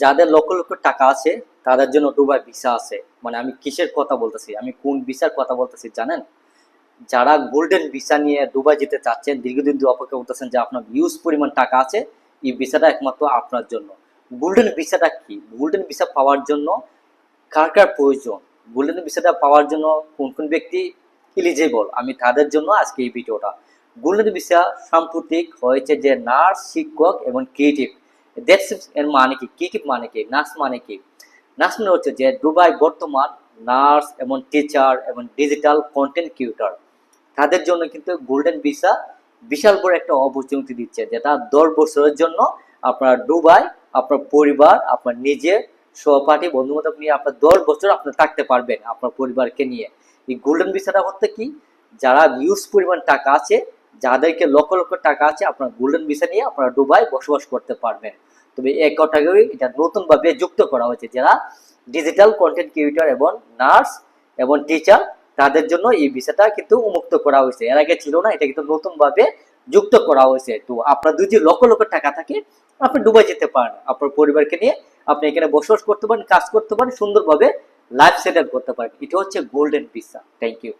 যাদের লক্ষ লক্ষ টাকা আছে তাদের জন্য দুবাই ভিসা আছে। মানে আমি কিসের কথা বলতেছি, আমি কোন ভিসার কথা বলতেছি জানেন? যারা গোল্ডেন ভিসা নিয়ে দুবাই যেতে চাচ্ছেন, দীর্ঘদিন ধরে অপেক্ষা করতেছেন যে আপনার হিউজ পরিমাণ টাকা আছে, এই ভিসাটা একমাত্র আপনার জন্য। গোল্ডেন ভিসাটা কি? গোল্ডেন ভিসা পাওয়ার জন্য কার কার প্রয়োজন, গোল্ডেন ভিসাটা পাওয়ার জন্য কোন কোন ব্যক্তি এলিজেবল, আমি তাদের জন্য আজকে এই ভিডিওটা। গোল্ডেন ভিসা সাম্প্রতিক হয়েছে যে নার্স, শিক্ষক এবং ক্রিয়েটিভ। দ্যাটস এর মানে কি? ক্রিয়েটিভ মানে কি? নার্স মানে কি? নার্স মানে হচ্ছে যে দুবাই বর্তমান নার্স এবং টিচার এবং ডিজিটাল কন্টেন্ট ক্রিয়েটর, তাদের জন্য কিন্তু গোল্ডেন ভিসা বিশাল বড় একটা অপরচুনিটি দিচ্ছে, যেটা 10 বছরের জন্য আপনার দুবাই, আপনার পরিবার, আপনার নিজে, সহপাঠী, বন্ধু বান্ধব নিয়ে আপনার 10 বছর আপনি থাকতে পারবেন আপনার পরিবারকে নিয়ে। এই গোল্ডেন ভিসাটা হচ্ছে কি, যারা হিউজ পরিমাণ টাকা আছে, যাদেরকে লক্ষ লক্ষ টাকা আছে, আপনার গোল্ডেন ভিসা নিয়ে আপনারা দুবাই বসবাস করতে পারবেন। তবে এই ক্যাটাগরি এটা নতুন ভাবে যুক্ত করা হয়েছে, যারা ডিজিটাল কন্টেন্ট ক্রিয়েটর এবং নার্স এবং টিচার, তাদের জন্য এই ভিসাটা কিন্তু উন্মুক্ত করা হয়েছে। এর আগে ছিল না, এটা কিন্তু নতুন ভাবে যুক্ত করা হয়েছে। তো আপনার যদি লক্ষ লক্ষ টাকা থাকে, আপনি দুবাই যেতে পারেন আপনার পরিবারকে নিয়ে, আপনি এখানে বসবাস করতে পারেন, কাজ করতে পারেন, সুন্দরভাবে লাইফ সেটেল করতে পারেন। এটা হচ্ছে গোল্ডেন ভিসা। Thank you.